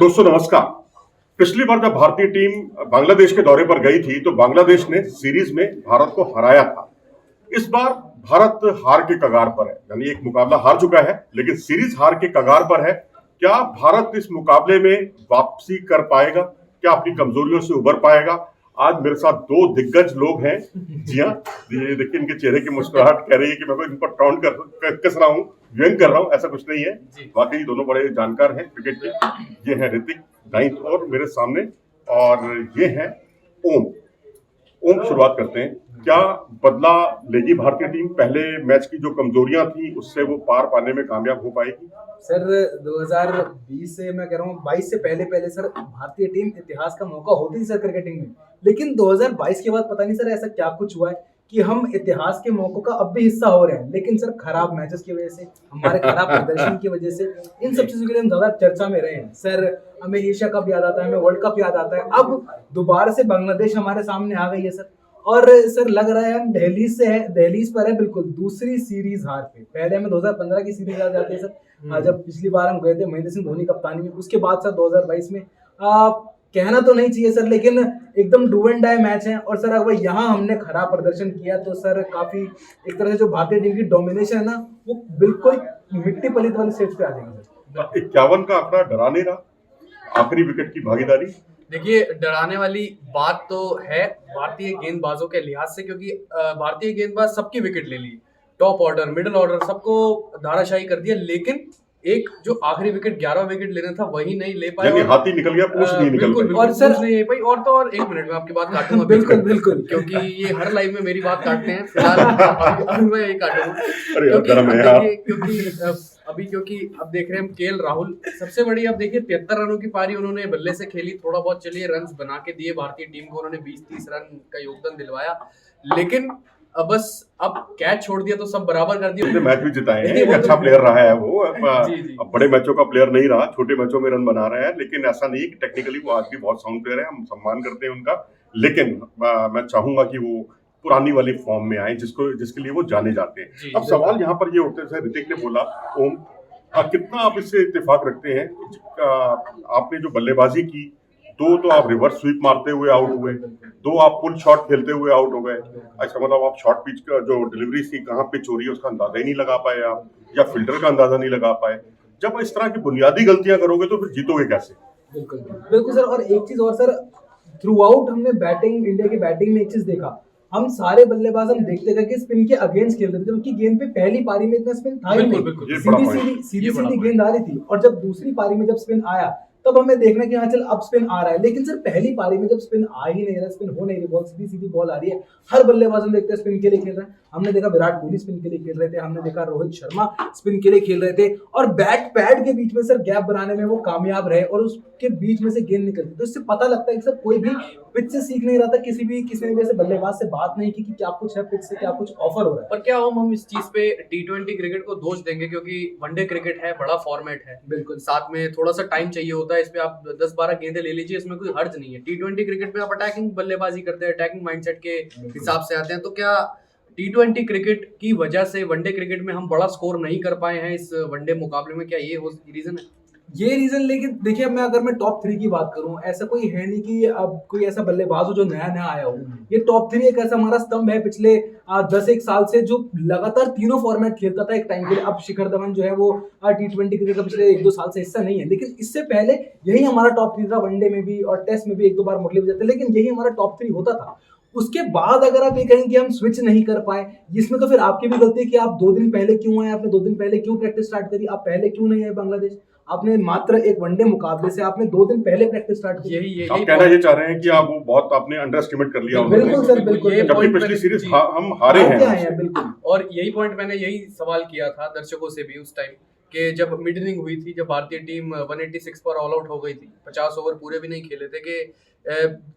दोस्तों नमस्कार। पिछली बार जब भारतीय टीम बांग्लादेश के दौरे पर गई थी तो बांग्लादेश ने सीरीज में भारत को हराया था। इस बार भारत हार के कगार पर है, यानी एक मुकाबला हार चुका है लेकिन सीरीज हार के कगार पर है। क्या भारत इस मुकाबले में वापसी कर पाएगा? क्या अपनी कमजोरियों से उबर पाएगा? आज मेरे साथ दो दिग्गज लोग हैं। जी हाँ, ये देखिए इनके चेहरे की मुस्कुराहट कह रही है कि मैं इन पर टाउन कस रहा हूँ, व्यंग कर रहा हूँ। ऐसा कुछ नहीं है, वाकई दोनों बड़े जानकार हैं क्रिकेट के। ये है ऋतिक दाइंत और मेरे सामने, और ये है ओम। ओम, शुरुआत करते हैं। क्या बदला लेगी भारतीय टीम? पहले मैच की जो कमजोरियां थी उससे वो पार पाने में कामयाब हो पाएगी? सर 2020 से मैं कह रहा हूँ 22 से पहले पहले सर भारतीय टीम इतिहास का मौका होती थी सर क्रिकेटिंग में। लेकिन 2022 के बाद पता नहीं सर ऐसा क्या कुछ हुआ है कि हम इतिहास के मौकों का अब भी हिस्सा हो रहे हैं, लेकिन सर खराब मैचेस की वजह से, हमारे खराब प्रदर्शन की वजह से, इन सब चीजों के लिए हम ज्यादा चर्चा में रहे हैं। सर हमें एशिया कप याद आता है, हमें वर्ल्ड कप याद आता है, अब दोबारा से बांग्लादेश हमारे सामने आ गई है सर। और सर लग रहा है हम दहलीज पर है बिल्कुल दूसरी सीरीज हार पे। पहले हमें 2015 की सीरीज याद आती है सर, जब पिछली बार हम गए थे महेंद्र सिंह धोनी कप्तानी में। उसके बाद सर 2022 में कहना तो नहीं चाहिए सर, लेकिन एकदम डू एंड डाई मैच है। और सर अगर यहाँ हमने खराब प्रदर्शन किया तो सर काफी एक तरह से जो भारतीय टीम की डोमिनेशन है ना, वो बिल्कुल मिट्टी पलीत वाली स्टेज पे आ जाएगी सर। 51 का आंकड़ा डरा नहीं रहा? आखिरी विकेट की भागीदारी देखिए, डराने वाली बात तो है भारतीय गेंदबाजों के लिहाज से, क्योंकि भारतीय गेंदबाज सबकी विकेट ले ली, टॉप ऑर्डर, मिडिल ऑर्डर, सबको धाराशायी कर दिया। लेकिन एक जो आखिरी विकेट 11वां विकेट लेना था वही नहीं ले पाए। यानी हाथी निकल गया, पूंछ नहीं निकल बिल्कुल, पाई। और सर नहीं ले पाई। और तो और एक मिनट में आपकी बात काटूंगा बिल्कुल बिल्कुल, क्योंकि ये हर लाइव में मेरी बात काटते हैं। फिलहाल अभी मैं यही काटूंगा क्योंकि अब देख रहे हैं हम केएल राहुल सबसे बड़ी। अब देखिए 73 रनों की पारी उन्होंने बल्ले से खेली, थोड़ा बहुत चलिए रन बना के दिए भारतीय टीम को, उन्होंने 20-30 रन का योगदान दिलवाया। लेकिन अब कैच छोड़ दिया तो सब बराबर कर दिया। मैच भी जिताए हैं, अच्छा प्लेयर रहा है वो। अब बड़े मैचों का प्लेयर नहीं रहा, छोटे मैचों में रन बना रहा है, लेकिन ऐसा नहीं है कि टेक्निकली वो आज भी बहुत साउंड प्लेयर है, हम सम्मान करते हैं उनका। लेकिन मैं चाहूंगा कि वो पुरानी वाली फॉर्म में आए जिसके लिए वो जाने जाते हैं। अब सवाल यहाँ पर ये उठते हैं, ऋतिक ने बोला, ओम कितना आप इससे इत्तेफाक रखते हैं? आपने जो बल्लेबाजी की, दो तो आप रिवर्स स्वीप मारते हुए आउट हुए, दो आप पुल शॉट खेलते हुए आउट हो गए। अच्छा, मतलब आप शॉर्ट पिच का जो डिलीवरी थी, कहाँ पे चोरी है उसका अंदाजा ही नहीं लगा पाए आप, या फिल्डर का अंदाजा नहीं लगा पाए। जब इस तरह की बुनियादी गलतियां करोगे तो फिर जीतोगे कैसे? बिल्कुल बिल्कुल सर। और एक चीज और सर, थ्रू आउट हमने बैटिंग, इंडिया की बैटिंग में एक चीज देखा, हम सारे बल्लेबाज हम देखते थे कि स्पिन के अगेंस्ट खेलते थे, जबकि गेंद पे पहली पारी में इतना स्पिन था ही नहीं, सीधी गेंद आ रही थी। और जब दूसरी पारी में जब स्पिन आया तब हमें देखना कि हाँ चल अब स्पिन आ रहा है। लेकिन सर पहली पारी में जब स्पिन आ ही नहीं रहा, स्पिन हो नहीं रही, बॉल सीधी बॉल आ रही है, हर बल्लेबाज हम देखते हैं स्पिन के लिए खेल रहे हैं। हमने देखा विराट कोहली स्पिन के लिए खेल रहे थे, हमने देखा रोहित शर्मा स्पिन के लिए खेल रहे थे, और बैट पैड के बीच में सर गैप बनाने में वो कामयाब रहे और उसके बीच में से गेंद निकलती। तो इससे पता लगता है कि सर कोई भी पिच से सीख नहीं रहा था, किसी ने भी ऐसे बल्लेबाज से बात नहीं की कि क्या कुछ है पिच से, क्या कुछ ऑफर हो रहा है। पर क्या हम इस चीज पे टी20 क्रिकेट को दोष देंगे? क्योंकि वनडे क्रिकेट है, बड़ा फॉर्मेट है, बिल्कुल, साथ में थोड़ा सा टाइम चाहिए होता है। इस पे आप 10-12 गेंदें ले लीजिए, इसमें कोई हर्ज नहीं है। टी20 क्रिकेट में आप अटैकिंग बल्लेबाजी करते हैं, अटैकिंग माइंडसेट के हिसाब से आते हैं। तो क्या टी20 क्रिकेट की वजह से वनडे क्रिकेट में हम बड़ा स्कोर नहीं कर पाए हैं इस वनडे मुकाबले में? क्या ये रीजन है? ये रीजन, लेकिन देखिए अगर मैं टॉप 3 की बात करूं, ऐसा कोई है नहीं कि अब कोई ऐसा बल्लेबाज हो जो नया आया हो। ये टॉप 3 एक ऐसा हमारा स्तंभ है पिछले 10-1 साल से, जो लगातार तीनों फॉर्मेट खेलता था एक टाइम के लिए। अब शिखर धवन जो है वो टी20 क्रिकेट का पिछले 1-2 साल से हिस्सा नहीं है, लेकिन इससे पहले यही हमारा टॉप 3 था। वनडे में भी और टेस्ट में भी 1-2 बार मुरली विजय थे, लेकिन यही हमारा टॉप 3 होता था। उसके बाद अगर आप ये कहें कि हम स्विच नहीं कर पाए, इसमें तो फिर आपकी भी गलती है कि आप 2 दिन पहले क्यों आए, आपने 2 दिन पहले क्यों प्रैक्टिस स्टार्ट करी, आप पहले क्यों नहीं आए बांग्लादेश। आपने मात्र एक वनडे मुकाबले से आपने 2 दिन पहले प्रैक्टिस स्टार्ट की। आप कहना ये चाह रहे हैं कि आप वो बहुत आपने अंडर एस्टिमेट कर लिया? बिल्कुल सर, बिल्कुल। जबकि पिछली सीरीज हम हारे हैं। बिल्कुल, और यही पॉइंट मैंने यही सवाल किया था दर्शकों से भी उस टाइम, कि जब मिड इनिंग हुई थी, जब भारतीय टीम 186 पर ऑल आउट हो गई थी, 50 ओवर पूरे भी नहीं खेले थे, कि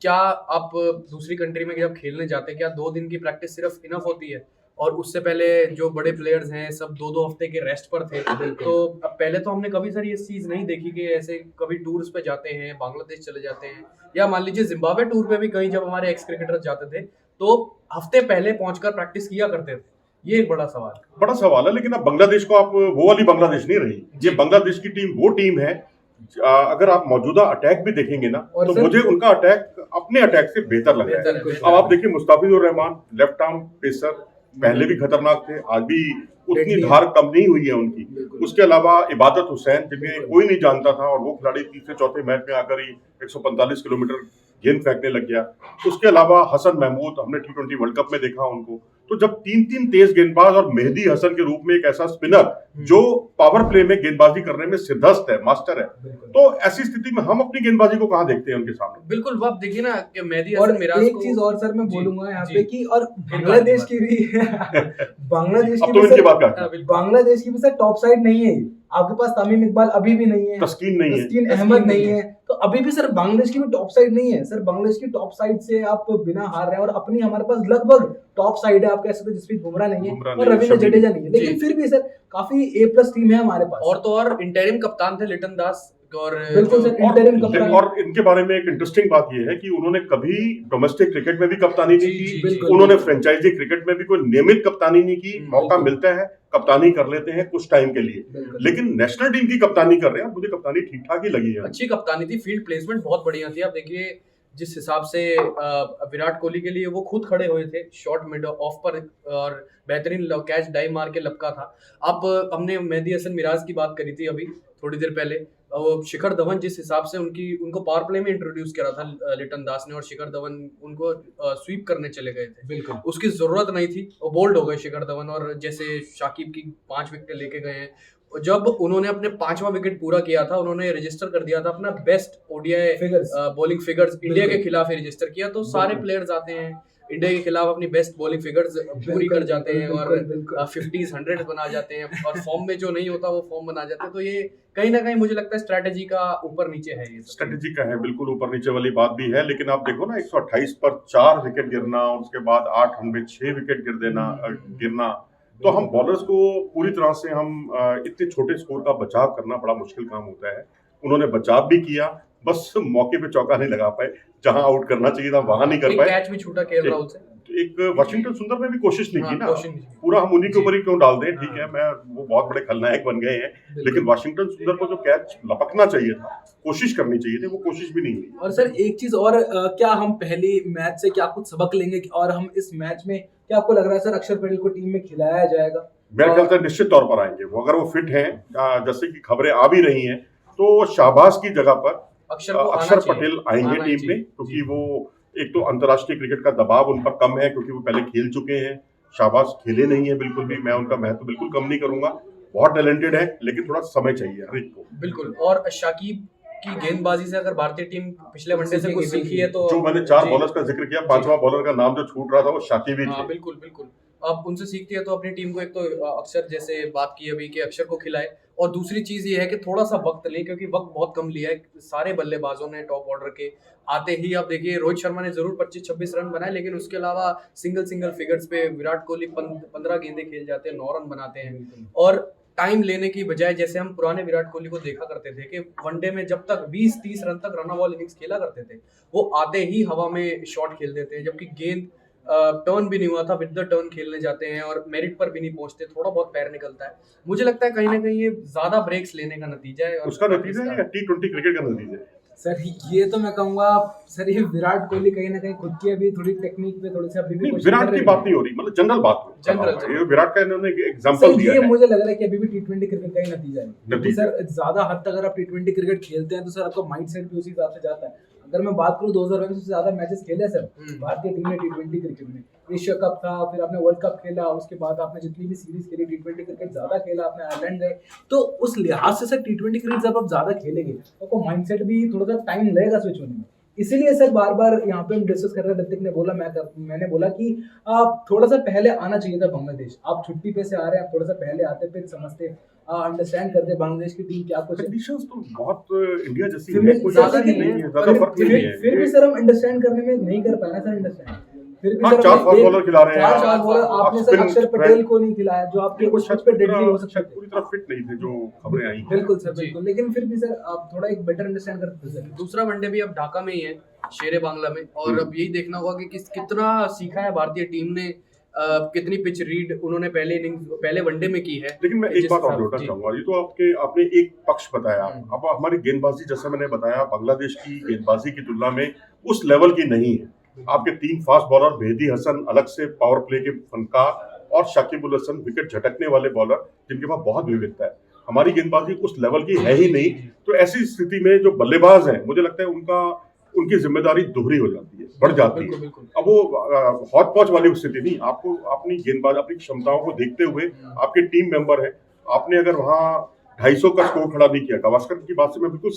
क्या आप दूसरी कंट्री में जब खेलने जाते, क्या 2 दिन की प्रैक्टिस सिर्फ इनफ होती है? और उससे पहले जो बड़े प्लेयर्स हैं सब 2-2 हफ्ते के रेस्ट पर थे। तो अब पहले तो हमने कभी सर ये चीज नहीं देखी कि ऐसे कभी टूर्स पे जाते हैं, बांग्लादेश चले जाते हैं, या मान लीजिए जिम्बाब्वे टूर पे भी कहीं जब हमारे एक्स क्रिकेटर्स जाते थे तो हफ्ते पहले पहुंचकर प्रैक्टिस किया करते थे। ये एक बड़ा सवाल है। लेकिन अब बांग्लादेश को आप वो वाली बांग्लादेश नहीं रही। ये बांग्लादेश की टीम वो टीम है अगर आप मौजूदा अटैक भी देखेंगे ना, और तो सर- मुझे उनका अटैक अपने अटैक से बेहतर लग रहा है। अब आप देखिए Mustafizur Rahman left arm pacer, पहले भी खतरनाक थे, आज भी उतनी Deadly है। धार कम नहीं हुई है उनकी। बिल्कुल। उसके अलावा इबादत हुसैन, जिन्हें कोई नहीं जानता था, और वो खिलाड़ी तीसरे चौथे मैच में आकर ही 145 किलोमीटर गेंद फेंकने लग गया। उसके अलावा हसन महमूद, हमने T20 वर्ल्ड कप में देखा उनको। तो जब तीन तीन तेज गेंदबाज और मेहदी हसन के रूप में एक ऐसा स्पिनर जो पावर प्ले में गेंदबाजी करने में सिद्धस्त है, मास्टर है, बिल्कुल। तो ऐसी स्थिति में हम अपनी गेंदबाजी को कहाँ देखते हैं उनके सामने? बिल्कुल, वो आप देखिए ना कि मेहदी और हसन मिराज एक को चीज और सर मैं जी, बोलूंगा यहाँ जी। पे कि और फिर बांग्लादेश बात की भी बांग्लादेश अब की तो भी इनकी सर बात करते हाँ, हैं। बिल्कुल। बांग्लादेश की भी सर टॉप साइड नहीं है। आपके पास तमीम इकबाल अभी भी नहीं है, तस्कीन नहीं है। तस्कीन तस्कीन अहमद नहीं नहीं है, तो अभी भी सर बांग्लादेश की भी टॉप साइड नहीं है। सर बांग्लादेश की टॉप साइड से आप बिना हार रहे हैं, और अपनी हमारे पास लगभग टॉप साइड है। आप कह सकते हो जसप्रीत बुमराह नहीं है बुमराह और नहीं है, रविंद्र शमी जडेजा नहीं है, लेकिन जी। फिर भी सर काफी A+ टीम है हमारे पास। और तो और इंटरिम कप्तान थे लिटन दास, और बिल्कुल जो- सर, इंटरिम कप्तान। और इनके बारे में एक इंटरेस्टिंग बात यह है कि उन्होंने कभी डोमेस्टिक क्रिकेट में भी कप्तानी नहीं जी, की, जी, बिल्कुल, उन्होंने बिल्कुल। फ्रेंचाइजी क्रिकेट में भी कोई नियमित कप्तानी नहीं की। मौका बिल्कुल। मिलता है, कप्तानी कर लेते हैं कुछ टाइम के लिए, बिल्कुल। लेकिन नेशनल टीम की कप्तानी कर रहे हैं। मुझे कप्तानी ठीक ठाक ही लगी है। अच्छी कप्तानी थी, फील्ड प्लेसमेंट बहुत बढ़िया थी। आप देखिए जिस हिसाब से विराट कोहली के लिए वो खुद खड़े हुए थे शॉर्ट मिड ऑफ पर, और बेहतरीन कैच डाइव मार के लपका था। अब हमने मेहदी हसन मिराज की बात करी थी अभी थोड़ी देर पहले, शिखर धवन जिस हिसाब से उनको पावर प्ले में इंट्रोड्यूस करा था लिटन दास ने, और शिखर धवन उनको स्वीप करने चले गए थे। बिल्कुल। उसकी जरूरत नहीं थी, वो बोल्ड हो गए शिखर धवन, और जैसे शाकिब की 5 विकेट लेके गए हैं। जब उन्होंने अपने 5वां विकेट पूरा किया था, उन्होंने रजिस्टर कर दिया था अपना best ODI Figures। Bowling figures India के बिल्कुल। खिलाफ ही रजिस्टर किया। तो सारे बिल्कुल। प्लेयर्स आते हैं इंडिया के खिलाफ अपनी बेस्ट बॉलिंग फिगर्स पूरी कर जाते हैं, और बिल्कुल, बिल्कुल। 50s 100s बना जाते हैं, और फॉर्म में जो नहीं होता वो फॉर्म बना जाते हैं। तो ये कहीं ना कहीं मुझे लगता है स्ट्रैटेजी का ऊपर नीचे है। ये सब स्ट्रेटेजी का है, बिल्कुल ऊपर नीचे वाली बात भी है, लेकिन आप देखो ना 128 पर 4 विकेट गिरना, और उसके बाद 8 रन में 6 विकेट गिरना, तो हम बॉलर्स को पूरी तरह से इतने छोटे स्कोर का बचाव करना बड़ा मुश्किल काम होता है। उन्होंने बचाव भी किया, बस मौके पे चौका नहीं लगा पाए, जहां आउट करना चाहिए था वहां नहीं कर एक पाए। कैच भी छूटा केएल राहुल से। एक वाशिंगटन सुंदर ने भी कोशिश नहीं की हाँ, ना, कोशिश नहीं की। पूरा हम उन्हीं के जी। ऊपर ही क्यों डाल दें। ठीक हाँ। है, मैं वो बहुत बड़े खलनायक बन गए हैं, बिल्कुल। लेकिन वाशिंगटन सुंदर को जो कैच लपकना चाहिए था, कोशिश करनी चाहिए थी, वो कोशिश भी नहीं हुई। और सर एक चीज और, क्या हम पहले मैच से क्या कुछ सबक लेंगे, और हम इस मैच में क्या आपको लग रहा है सर अक्षर पटेल को टीम में खिलाया जाएगा? मेरे ख्याल से निश्चित तौर पर आएंगे वो, अगर वो फिट हैं, जैसे कि खबरें आ भी रही हैं, तो शाहबाज की जगह पर अक्षर को आना अक्षर चाहिए। पटेल आएंगे आना टीम चाहिए। में, क्योंकि वो एक तो अंतर्राष्ट्रीय क्रिकेट का दबाव उन पर कम है, क्योंकि वो पहले खेल चुके हैं। शाहबाज खेले नहीं है बिल्कुल भी, मैं उनका महत्व बिल्कुल कम नहीं करूंगा, बहुत टैलेंटेड है, लेकिन थोड़ा समय चाहिए हर एक को। बिल्कुल। और शाकिब की गेंदबाजी से अगर भारतीय टीम पिछले वनडे से कुछ सीखी है तो जो मैंने 4 जी, बॉलर्स का जिक्र किया, 5वां बॉलर का नाम जो छूट रहा था वो शाकिब ही हाँ थे। बिल्कुल बिल्कुल। अब उनसे सीखती है तो अपनी टीम को, एक तो अक्षर जैसे बात की अभी कि अक्षर को खिलाए, और दूसरी चीज ये है कि थोड़ा सा वक्त ले, क्योंकि वक्त बहुत कम लिया है सारे बल्लेबाजों ने टॉप ऑर्डर के आते ही। आप देखिए रोहित शर्मा ने जरूर 25-26 रन बनाए, लेकिन उसके अलावा सिंगल फिगर्स पे विराट कोहली 15 गेंदें खेल जाते हैं, 9 रन बनाते हैं। और टाइम लेने की बजाय, जैसे हम पुराने विराट कोहली को देखा करते थे कि वनडे में जब तक 20-30 रन तक रन बॉल इनिंग्स खेला करते थे, वो आते ही हवा में शॉट खेल देते हैं, जबकि गेंद टर्न भी नहीं हुआ था, विद द टर्न खेलने जाते हैं और मेरिट पर भी नहीं पहुंचते, थोड़ा बहुत पैर निकलता है। मुझे लगता है कहीं ना कहीं ये ज्यादा ब्रेक्स लेने का नतीजा है। और उसका नतीजा है या T20 क्रिकेट का नतीजा है? सर ये तो मैं कहूंगा सर, ये विराट कोहली कहीं ना कहीं खुद की अभी थोड़ी टेक्निक पे थोड़ी सी अभी भी नहीं, कोशिश विराट कर की रहे बात हैं। नहीं हो रही, मतलब जनरल बात हो रही है। जनरल। ये विराट का इन्होंने एक सर एग्जांपल दिया ये है। मुझे लग रहा है कि अभी भी T20 क्रिकेट का ही नतीजा है, क्योंकि नतीजा। सर ज्यादा हद तक अगर आप T20 क्रिकेट खेलते हैं तो सर आपका माइंडसेट भी उसी हिसाब से जाता है। अगर मैं बात करूं 2020 से ज्यादा मैचेस खेले सर भारतीय टीम ने T20 क्रिकेट में। एशिया कप था, फिर आपने वर्ल्ड कप खेला, उसके बाद आपने जितनी भी सीरीज खेली T20 क्रिकेट ज्यादा खेला, आपने आयरलैंड गए, तो उस लिहाज से सर T20 क्रिकेट जब आप ज्यादा खेलेंगे तो आपको माइंडसेट भी थोड़ा सा टाइम लगेगा स्विच होने में। इसीलिए सर बार बार यहाँ पे हम डिस्कस कर रहे हैं, ऋतिक ने बोला, मैंने बोला कि आप थोड़ा सा पहले आना चाहिए था बांग्लादेश। आप छुट्टी पे से आ रहे हैं, आप थोड़ा सा पहले आते फिर समझते, अंडरस्टैंड करते बांग्लादेश की टीम क्या कुछ है। कंडीशंस तो बहुत इंडिया जैसी फिर है, भी कोई ज्यादा ऐसी नहीं है, ज्यादा फर्क नहीं है। फिर भी सर हम अंडरस्टैंड करने में नहीं कर पाए ना सर, अंडरस्टैंड। फिर भी हाँ, सर 4 हमने फास्ट एक- बॉलर खिला रहे हैं। चार बॉलर आपने सर स्पिन अक्षर ट्रेंड- पटेल को नहीं खिलाया, जो आपके कुछ पे डेडली हो सकते थे। पूरी तरह फिट नहीं थे जो खबरें आई हैं। बिल्कुल सर, जी। बिल्कुल, लेकिन फिर भी सर आप थोड़ा एक बेटर अंडरस्टैंड करते थे सर। दूसरा वनडे भी अब ढाका में ही है, शेरे बांग्ला में, और अब यही देखना होगा कि कितना सीखा है भारतीय टीम ने कितनी पिच रीड उन्होंने पहले वनडे में की है। लेकिन मैं एक जिस बात और हिसाब- जोड़ना जी। चाहूंगा, ये तो आपने एक पक्ष बताया। अब हमारी गेंदबाजी, जैसे मैंने बताया, बांग्लादेश की गेंदबाजी की तुलना में उस लेवल की नहीं है। आपके 3 फास्ट बॉलर, मेहदी हसन अलग से पावर प्ले के फनकार, और शाकिबुल हसन विकेट झटकने वाले बॉलर, जिनके पास बहुत विविधता है। हमारी गेंदबाजी उस लेवल की है ही नहीं। तो ऐसी स्थिति में जो बल्लेबाज हैं, मुझे लगता है उनकी जिम्मेदारी दोहरी हो जाती है, बढ़ जाती बिल्कुल, है। बिल्कुल। अब वो हौच पौच वाली स्थिति नहीं, आपको अपनी गेंदबाज, अपनी क्षमताओं को देखते हुए, आपके टीम मेंबर हैं, आपने अगर वहां 250 का स्कोर खड़ा नहीं किया, गावस्कर की बात से मैं बिल्कुल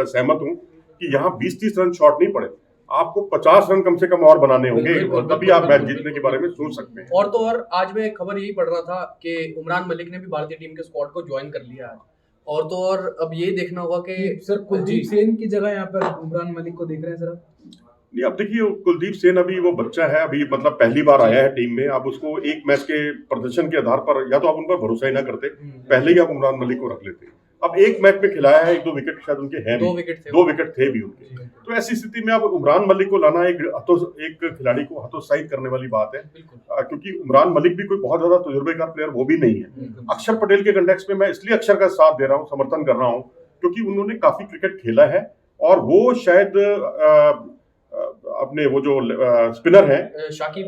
सहमत हूं कि यहाँ 20-30 रन शॉट नहीं पड़े, आपको 50 रन कम से कम और बनाने होंगे, बिल्कुल, और तभी बिल्कुल, आप मैच बिल्कुल, जीतने के बिल्कुल, बारे में बिल्कुल। सोच सकते हैं। और तो और आज मैं खबर यही पढ़ रहा था कि उमरान मलिक ने भी भारतीय टीम के स्क्वाड को ज्वाइन कर लिया है। और तो और अब ये देखना होगा कि सर जी, कुलदीप सेन की जगह यहाँ पर उमरान मलिक को देख रहे हैं सर आप? नहीं, अब देखिए, कुलदीप सेन अभी वो बच्चा है, अभी मतलब पहली बार आया है टीम में। अब उसको एक मैच के प्रदर्शन के आधार पर या तो आप उन पर भरोसा ही ना करते, पहले ही आप उमरान मलिक को रख लेते। अब एक मैच में खिलाया है, 1-2 विकेट शायद उनके हैं भी, 2 विकेट थे भी उनके। तो ऐसी स्थिति में अब उमरान मलिक को लाना एक खिलाड़ी को हतोत्साहित करने वाली बात है, क्योंकि उमरान मलिक भी कोई बहुत ज्यादा तजुर्बेकार प्लेयर वो भी नहीं है। अक्षर पटेल के कंटेक्स्ट में मैं इसलिए अक्षर का साथ दे रहा हूँ, समर्थन कर रहा हूँ, क्योंकि उन्होंने काफी क्रिकेट खेला है, और वो शायद अपने वो जो स्पिनर हैं, शाकिब,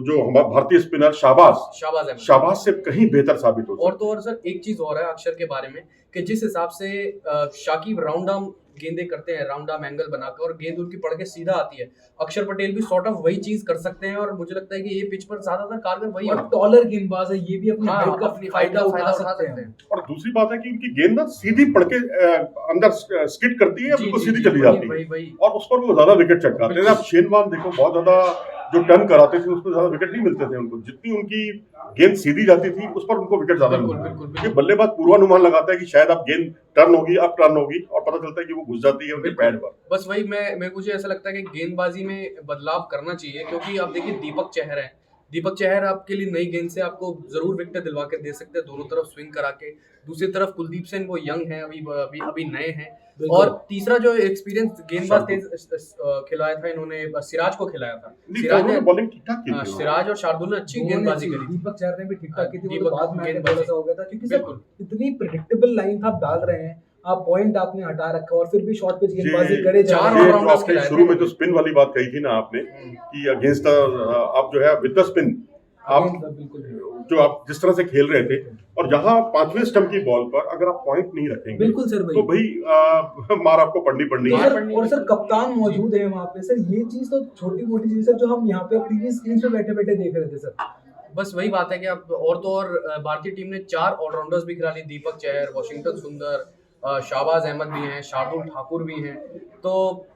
जो हमारे भारतीय स्पिनर शाहबाज से कहीं बेहतर साबित हो सकते हैं। और तो और सर एक चीज और है अक्षर के बारे में कि जिस हिसाब से शाकिब राउंड आर्म गेंदें करते हैं, राउंड आर्म एंगल बनाकर, और गेंद उनकी पड़ के सीधा आती है, अक्षर पटेल भी सॉर्ट ऑफ वही चीज कर सकते हैं। और मुझे लगता है कि ये पिच पर ज्यादातर कारगर वही है। और टॉलर गेंदबाज है, ये भी अपनी हाँ, हाइट का अपनी फायदा height का उठा सकते हैं। और दूसरी बात है कि उनकी गेंद ना सीधी पड़ के अंदर स्किड करती है, बिल्कुल सीधी चली जाती है, और उस पर वो ज्यादा विकेट चटकाते हैं। आप शेन वॉर्न देखो, बहुत ज्यादा जो टर्न कराते थे, उस पर ज्यादा विकेट नहीं मिलते थे उनको, जितनी उनकी गेंद सीधी जाती थी उस पर उनको विकेट ज्यादा मिलते थे। ये बल्लेबाज पूर्वानुमान लगाता है कि शायद अब गेंद टर्न होगी, अब टर्न होगी, और पता चलता है कि वो घुस जाती है उनके पैड पर। बस वही मुझे ऐसा लगता है कि गेंदबाजी में बदलाव करना चाहिए, क्योंकि आप देखिए दीपक चहर है, दीपक चहर आपके लिए नई गेंद से आपको जरूर विकेट दिलवा के दे सकते हैं, दोनों तरफ स्विंग करा के। दूसरी तरफ कुलदीप सेन वो यंग है, अभी नए हैं। और तीसरा जो एक्सपीरियंस गेंदबाज खिलाया था इन्होंने, सिराज को खिलाया था। सिराज ने बॉलिंग ठीक ठाक की थी। सिराज और शार्दुल ने अच्छी गेंदबाजी करी। दीपक चहर ने भी ठीक ठाक की थी, वो दीपक तो बाद में आके गेंदबाजी। थोड़ा सा हो गया था, क्योंकि सर इतनी प्रेडिक्टेबल लाइन आप डाल रहे हैं, आप पॉइंट आपने हटा रखा और फिर भी शॉर्ट पिच गेंदबाजी करे जा चार रहे हैं। ऑलराउंडर्स आपने खिलाए शुरू थे। में जो स्पिन वाली बात कही थी ना आपने, कि अगेंस्ट आप जो है विद द स्पिन, आप बिल्कुल जो आप जिस तरह से खेल रहे थे, और जहां 5वें स्टंप की बॉल पर अगर आप पॉइंट नहीं रखेंगे, बिल्कुल सर, तो भाई मार आपको पड़नी तो है। सर, और सर कप्तान मौजूद है वहाँ पे सर, ये चीज तो छोटी मोटी चीज सर, जो हम यहाँ पे टीवी स्क्रीन पे बैठे बैठे देख रहे थे सर। बस वही बात है कि अब और तो और भारतीय टीम ने 4 ऑलराउंडर्स भी खिला ली, दीपक चहर, वाशिंगटन सुंदर, शाहबाज अहमद भी हैं, शार्दुल ठाकुर भी हैं। तो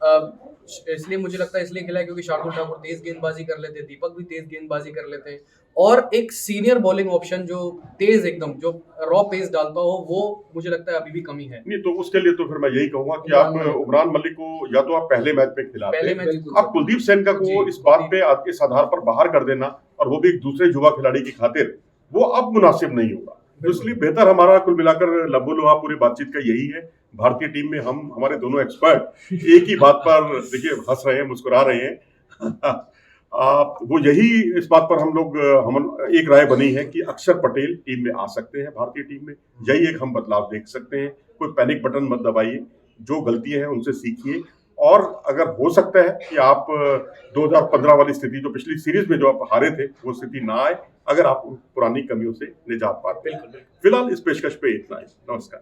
इसलिए मुझे लगता है इसलिए खिला है क्योंकि शार्दुल ठाकुर तेज गेंदबाजी कर लेते हैं, दीपक भी तेज गेंदबाजी कर लेते हैं, और एक सीनियर बॉलिंग ऑप्शन जो तेज एकदम जो रॉ पेस डालता हो, वो मुझे लगता है अभी भी कमी है। नहीं, तो उसके लिए तो फिर मैं यही कहूंगा कि आप उमरान मलिक को या तो आप पहले मैच में खिलाते, आप कुलदीप सेन का को इस बात पे इस आधार पर बाहर कर देना, और वो भी एक दूसरे युवा खिलाड़ी की खातिर, वो अब मुनासिब नहीं होगा। तो इसलिए बेहतर हमारा कुल मिलाकर लबो लुहा पूरी बातचीत का यही है। भारतीय टीम में हमारे दोनों एक्सपर्ट एक ही बात पर, देखिए, हंस रहे हैं, मुस्कुरा रहे हैं। वो यही इस बात पर हम एक राय बनी है कि अक्षर पटेल टीम में आ सकते हैं, भारतीय टीम में। यही एक हम बदलाव देख सकते हैं। कोई पैनिक बटन मत दबाइए, जो गलतियां हैं उनसे सीखिए, और अगर हो सकता है कि आप 2015 वाली स्थिति, जो पिछली सीरीज में जो आप हारे थे, वो स्थिति ना आए, अगर आप पुरानी कमियों से निजात पाते हैं। फिलहाल इस पेशकश पे इतना ही। नमस्कार।